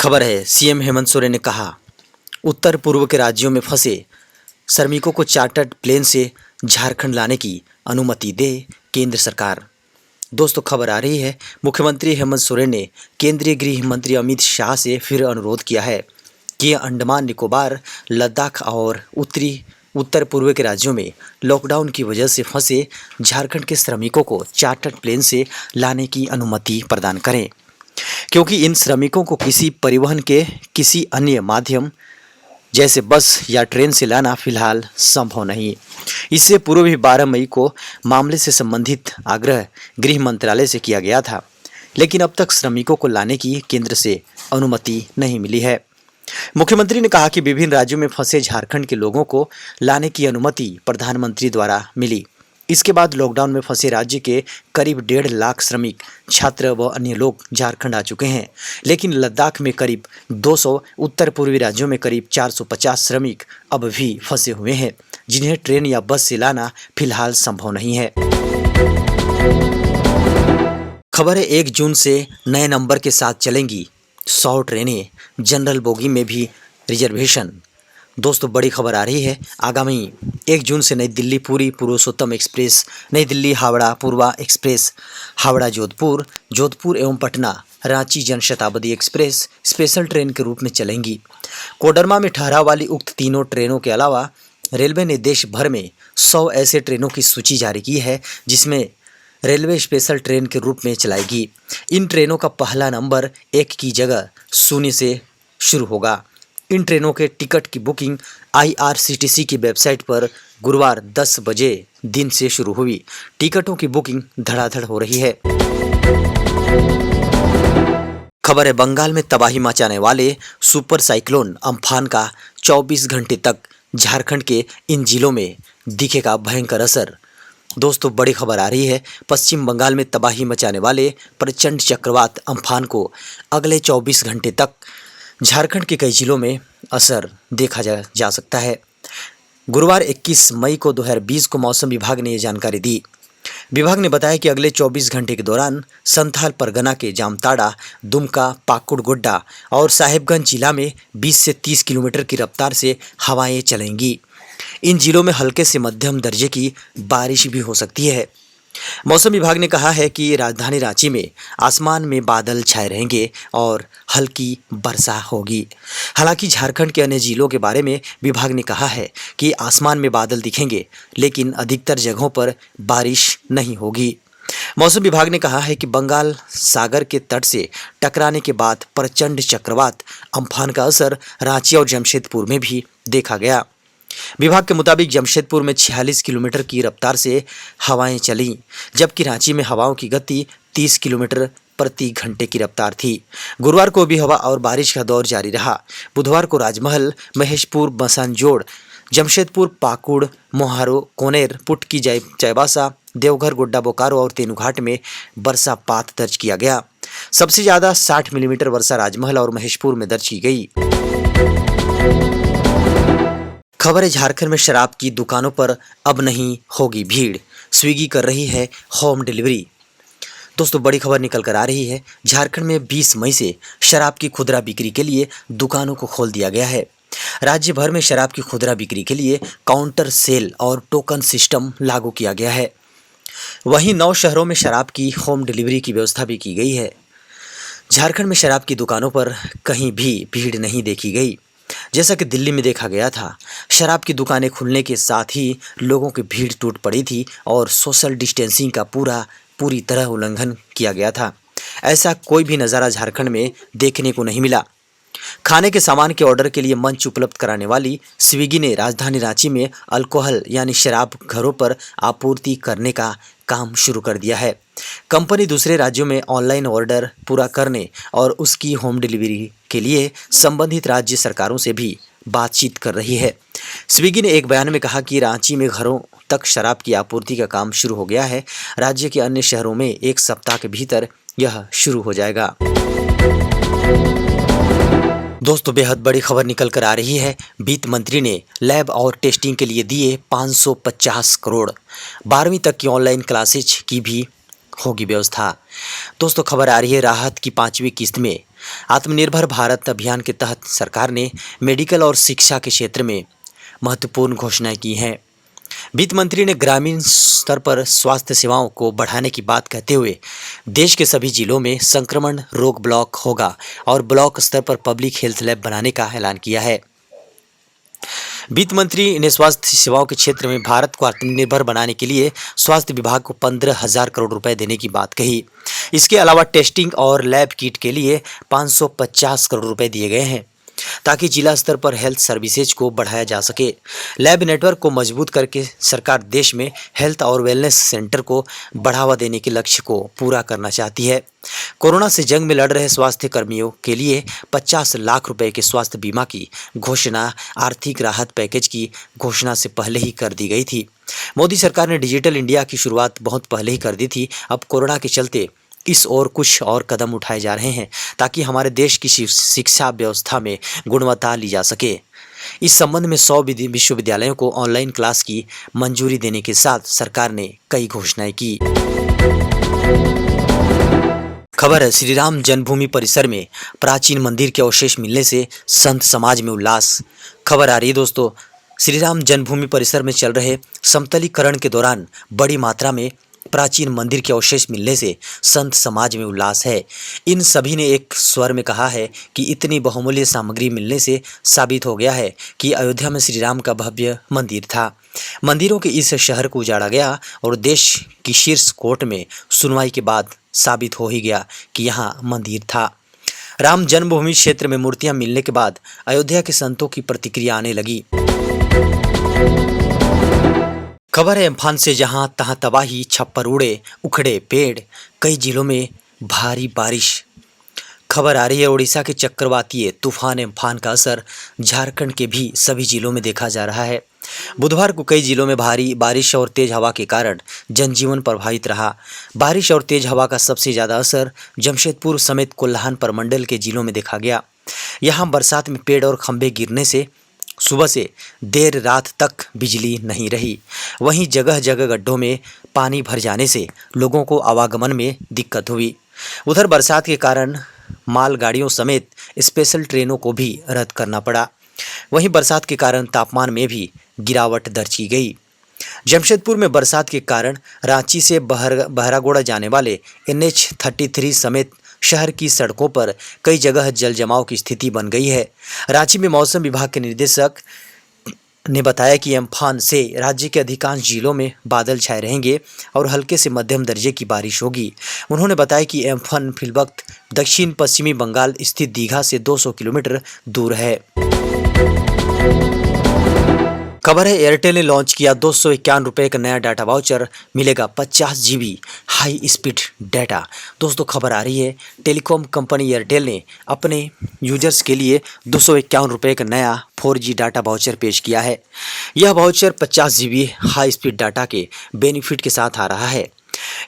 खबर है, सीएम हेमंत सोरेन ने कहा, उत्तर पूर्व के राज्यों में फंसे श्रमिकों को चार्टर्ड प्लेन से झारखंड लाने की अनुमति दे केंद्र सरकार। दोस्तों, खबर आ रही है, मुख्यमंत्री हेमंत सोरेन ने केंद्रीय गृह मंत्री अमित शाह से फिर अनुरोध किया है कि अंडमान निकोबार, लद्दाख और उत्तर पूर्व के राज्यों में लॉकडाउन की वजह से फंसे झारखंड के श्रमिकों को चार्टर्ड प्लेन से लाने की अनुमति प्रदान करें, क्योंकि इन श्रमिकों को किसी परिवहन के किसी अन्य माध्यम जैसे बस या ट्रेन से लाना फिलहाल संभव नहीं। इससे पूर्व भी 12 मई को मामले से संबंधित आग्रह गृह मंत्रालय से किया गया था, लेकिन अब तक श्रमिकों को लाने की केंद्र से अनुमति नहीं मिली है। मुख्यमंत्री ने कहा कि विभिन्न राज्यों में फंसे झारखंड के लोगों को लाने की अनुमति प्रधानमंत्री द्वारा मिली। इसके बाद लॉकडाउन में फंसे राज्य के करीब 1.5 लाख श्रमिक, छात्र व अन्य लोग झारखंड आ चुके हैं, लेकिन लद्दाख में करीब 200, उत्तर पूर्वी राज्यों में करीब 450 श्रमिक अब भी फंसे हुए हैं, जिन्हें ट्रेन या बस से लाना फिलहाल संभव नहीं है। खबर है, 1 जून से नए नंबर के साथ चलेंगी 100 ट्रेनें, जनरल बोगी में भी रिजर्वेशन। दोस्तों, बड़ी खबर आ रही है, आगामी 1 जून से नई दिल्ली पूरी पुरुषोत्तम एक्सप्रेस, नई दिल्ली हावड़ा पूर्वा एक्सप्रेस, हावड़ा जोधपुर, जोधपुर एवं Patna Ranchi Janshatabdi express special train के रूप में चलेंगी। कोडरमा में ठहराव वाली उक्त तीनों ट्रेनों के अलावा रेलवे ने देश भर में 100 ऐसे ट्रेनों की सूची जारी की है, जिसमें रेलवे स्पेशल ट्रेन के रूप में चलाएगी। इन ट्रेनों का पहला नंबर 1 की जगह 0 से शुरू होगा। इन ट्रेनों के टिकट की बुकिंग IRCTC की वेबसाइट पर गुरुवार 10 बजे दिन से शुरू हुई। टिकटों की बुकिंग धड़ाधड़ हो रही है। खबर है, बंगाल में तबाही मचाने वाले सुपर साइक्लोन अम्फान का 24 घंटे तक झारखंड के इन जिलों में दिखेगा भयंकर असर। दोस्तों, बड़ी खबर आ रही है, पश्चिम बंगाल में तबाही मचाने वाले प्रचंड चक्रवात अम्फान को अगले 24 घंटे तक झारखंड के कई जिलों में असर देखा जा सकता है। गुरुवार 21 मई को 2020 को मौसम विभाग ने ये जानकारी दी। विभाग ने बताया कि अगले 24 घंटे के दौरान संथाल परगना के जामताड़ा, दुमका, पाकुड़ गोड्डा और साहिबगंज जिला में 20 से 30 किलोमीटर की रफ्तार से हवाएं चलेंगी। इन जिलों में हल्के से मध्यम दर्जे की बारिश भी हो सकती है। मौसम विभाग ने कहा है कि राजधानी रांची में आसमान में बादल छाए रहेंगे और हल्की वर्षा होगी। हालांकि झारखंड के अन्य जिलों के बारे में विभाग ने कहा है कि आसमान में बादल दिखेंगे, लेकिन अधिकतर जगहों पर बारिश नहीं होगी। मौसम विभाग ने कहा है कि बंगाल सागर के तट से टकराने के बाद प्रचंड चक्रवात अम्फान का असर रांची और जमशेदपुर में भी देखा गया। विभाग के मुताबिक जमशेदपुर में 46 किलोमीटर की रफ्तार से हवाएं चलीं, जबकि रांची में हवाओं की गति 30 किलोमीटर प्रति घंटे की रफ्तार थी। गुरुवार को भी हवा और बारिश का दौर जारी रहा। बुधवार को राजमहल, महेशपुर, मसानजोड़, जमशेदपुर, पाकुड़, मोहारो, कोनेर, पुटकी, चाईबासा, देवघर, गोड्डा, बोकारो और तेनुघाट में वर्षापात दर्ज किया गया। सबसे ज़्यादा 60 मिलीमीटर वर्षा राजमहल और महेशपुर में दर्ज की गई। खबर है, झारखंड में शराब की दुकानों पर अब नहीं होगी भीड़, स्विगी कर रही है होम डिलीवरी। दोस्तों, बड़ी खबर निकल कर आ रही है, झारखंड में 20 मई से शराब की खुदरा बिक्री के लिए दुकानों को खोल दिया गया है। राज्य भर में शराब की खुदरा बिक्री के लिए काउंटर सेल और टोकन सिस्टम लागू किया गया है। वहीं 9 शहरों में शराब की होम डिलीवरी की व्यवस्था भी की गई है। झारखंड में शराब की दुकानों पर कहीं भी भीड़ नहीं देखी गई, जैसा कि दिल्ली में देखा गया था। शराब की दुकानें खुलने के साथ ही लोगों की भीड़ टूट पड़ी थी और सोशल डिस्टेंसिंग का पूरी तरह उल्लंघन किया गया था। ऐसा कोई भी नज़ारा झारखंड में देखने को नहीं मिला। खाने के सामान के ऑर्डर के लिए मंच उपलब्ध कराने वाली स्विगी ने राजधानी रांची में अल्कोहल यानी शराब घरों पर आपूर्ति करने का काम शुरू कर दिया है। कंपनी दूसरे राज्यों में ऑनलाइन ऑर्डर पूरा करने और उसकी होम डिलीवरी के लिए संबंधित राज्य सरकारों से भी बातचीत कर रही है। स्विगी ने एक बयान में कहा कि रांची में घरों तक शराब की आपूर्ति का काम शुरू हो गया है। राज्य के अन्य शहरों में 1 सप्ताह के भीतर यह शुरू हो जाएगा। दोस्तों, बेहद बड़ी खबर निकल कर आ रही है, वित्त मंत्री ने लैब और टेस्टिंग के लिए दिए 550 करोड़। 12वीं तक की ऑनलाइन क्लासेज की भी होगी व्यवस्था। दोस्तों, खबर आ रही है, राहत की 5वीं किस्त में आत्मनिर्भर भारत अभियान के तहत सरकार ने मेडिकल और शिक्षा के क्षेत्र में महत्वपूर्ण घोषणाएं की हैं। वित्त मंत्री ने ग्रामीण स्तर पर स्वास्थ्य सेवाओं को बढ़ाने की बात कहते हुए देश के सभी जिलों में संक्रमण रोक ब्लॉक होगा और ब्लॉक स्तर पर पब्लिक हेल्थ लैब बनाने का ऐलान किया है। वित्त मंत्री ने स्वास्थ्य सेवाओं के क्षेत्र में भारत को आत्मनिर्भर बनाने के लिए स्वास्थ्य विभाग को 15,000 करोड़ रुपए देने की बात कही। इसके अलावा टेस्टिंग और लैब किट के लिए 550 करोड़ रुपए दिए गए हैं ताकि जिला स्तर पर हेल्थ सर्विसेज को बढ़ाया जा सके। लैब नेटवर्क को मजबूत करके सरकार देश में हेल्थ और वेलनेस सेंटर को बढ़ावा देने के लक्ष्य को पूरा करना चाहती है। कोरोना से जंग में लड़ रहे स्वास्थ्य कर्मियों के लिए 50 लाख रुपए के स्वास्थ्य बीमा की घोषणा आर्थिक राहत पैकेज की घोषणा से पहले ही कर दी गई थी। मोदी सरकार ने डिजिटल इंडिया की शुरुआत बहुत पहले ही कर दी थी। अब कोरोना के चलते इस ओर कुछ और कदम उठाए जा रहे हैं ताकि हमारे देश की शिक्षा व्यवस्था में गुणवत्ता ली जा सके। इस संबंध में 100 विश्वविद्यालयों को ऑनलाइन क्लास की मंजूरी देने के साथ सरकार ने कई घोषणाएं की। खबर है, श्री राम जन्मभूमि परिसर में प्राचीन मंदिर के अवशेष मिलने से संत समाज में उल्लास। खबर आ रही है दोस्तों, श्री राम जन्मभूमि परिसर में चल रहे समतलीकरण के दौरान बड़ी मात्रा में प्राचीन मंदिर के अवशेष मिलने से संत समाज में उल्लास है। इन सभी ने एक स्वर में कहा है कि इतनी बहुमूल्य सामग्री मिलने से साबित हो गया है कि अयोध्या में श्री राम का भव्य मंदिर था। मंदिरों के इस शहर को उजाड़ा गया और देश की शीर्ष कोर्ट में सुनवाई के बाद साबित हो ही गया कि यहाँ मंदिर था। राम जन्मभूमि क्षेत्र में मूर्तियां मिलने के बाद अयोध्या के संतों की प्रतिक्रिया आने लगी। खबर है, अम्फान से जहां तहां तबाही, छप्पर उड़े, उखड़े पेड़, कई जिलों में भारी बारिश। खबर आ रही है, उड़ीसा के चक्रवातीय तूफान अम्फान का असर झारखंड के भी सभी जिलों में देखा जा रहा है। बुधवार को कई जिलों में भारी बारिश और तेज हवा के कारण जनजीवन प्रभावित रहा। बारिश और तेज हवा का सबसे ज़्यादा असर जमशेदपुर समेत कोल्हान प्रमंडल के जिलों में देखा गया। यहाँ बरसात में पेड़ और खंभे गिरने से सुबह से देर रात तक बिजली नहीं रही। वहीं जगह जगह गड्ढों में पानी भर जाने से लोगों को आवागमन में दिक्कत हुई। उधर बरसात के कारण मालगाड़ियों समेत स्पेशल ट्रेनों को भी रद्द करना पड़ा। वहीं बरसात के कारण तापमान में भी गिरावट दर्ज की गई। जमशेदपुर में बरसात के कारण रांची से बहरागोड़ा जाने वाले NH-33 समेत शहर की सड़कों पर कई जगह जल जमाव की स्थिति बन गई है। रांची में मौसम विभाग के निदेशक ने बताया कि अम्फान से राज्य के अधिकांश जिलों में बादल छाए रहेंगे और हल्के से मध्यम दर्जे की बारिश होगी। उन्होंने बताया कि अम्फान फिलवक्त दक्षिण पश्चिमी बंगाल स्थित दीघा से 200 किलोमीटर दूर है। खबर है, एयरटेल ने लॉन्च किया 251 रुपये का नया डाटा वाउचर, मिलेगा 50 GB हाई स्पीड डाटा। दोस्तों खबर आ रही है, टेलीकॉम कंपनी एयरटेल ने अपने यूजर्स के लिए 251 रुपये का नया 4G डाटा वाउचर पेश किया है। यह voucher 50 GB high speed data के बेनिफिट के साथ आ रहा है।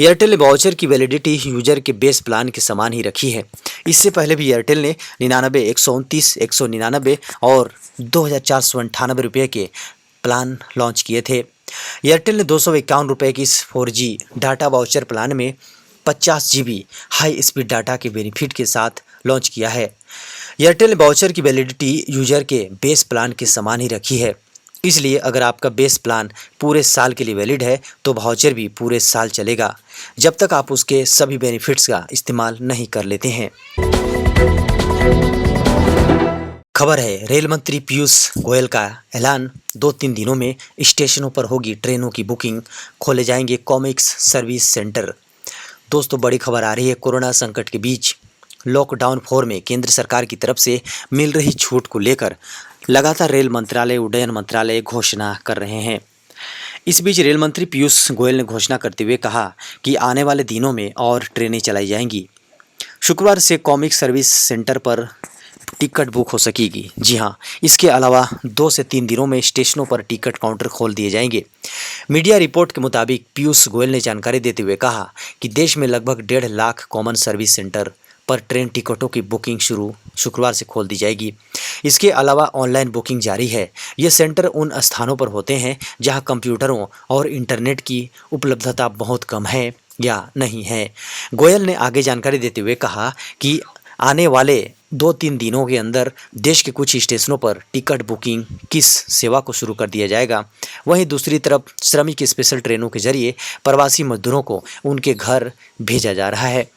एयरटेल ने वाउचर की वैलिडिटी यूजर के बेस प्लान के समान ही रखी है। इससे पहले भी एयरटेल ने 99, 129, 199 और 2,498 रुपये के प्लान लॉन्च किए थे। एयरटेल ने 251 रुपये की इस 4G डाटा वाउचर प्लान में 50 GB हाई स्पीड डाटा के बेनिफिट के साथ लॉन्च किया है। एयरटेल ने वाउचर की वैलिडिटी यूजर के बेस प्लान के समान ही रखी है। इसलिए अगर आपका बेस प्लान पूरे साल के लिए वैलिड है तो वाउचर भी पूरे साल चलेगा, जब तक आप उसके सभी बेनिफिट्स का इस्तेमाल नहीं कर लेते हैं। खबर है, रेल मंत्री पीयूष गोयल का ऐलान, 2-3 दिनों में स्टेशनों पर होगी ट्रेनों की बुकिंग, खोले जाएंगे कॉमिक्स सर्विस सेंटर। दोस्तों बड़ी खबर आ रही है, कोरोना संकट के बीच लॉकडाउन 4 में केंद्र सरकार की तरफ से मिल रही छूट को लेकर लगातार रेल मंत्रालय, उड्डयन मंत्रालय घोषणा कर रहे हैं। इस बीच रेल मंत्री पीयूष गोयल ने घोषणा करते हुए कहा कि आने वाले दिनों में और ट्रेनें चलाई जाएंगी। शुक्रवार से कॉमिक सर्विस सेंटर पर टिकट बुक हो सकेगी। जी हाँ, इसके अलावा 2 से 3 दिनों में स्टेशनों पर टिकट काउंटर खोल दिए जाएंगे। मीडिया रिपोर्ट के मुताबिक पीयूष गोयल ने जानकारी देते हुए कहा कि देश में लगभग 1.5 लाख कॉमन सर्विस सेंटर पर ट्रेन टिकटों की बुकिंग शुक्रवार से खोल दी जाएगी। इसके अलावा ऑनलाइन बुकिंग जारी है। ये सेंटर उन स्थानों पर होते हैं जहां कंप्यूटरों और इंटरनेट की उपलब्धता बहुत कम है या नहीं है। गोयल ने आगे जानकारी देते हुए कहा कि आने वाले 2-3 दिनों के अंदर देश के कुछ स्टेशनों पर टिकट बुकिंग किस सेवा को शुरू कर दिया जाएगा। वहीं दूसरी तरफ श्रमिक स्पेशल ट्रेनों के जरिए प्रवासी मजदूरों को उनके घर भेजा जा रहा है।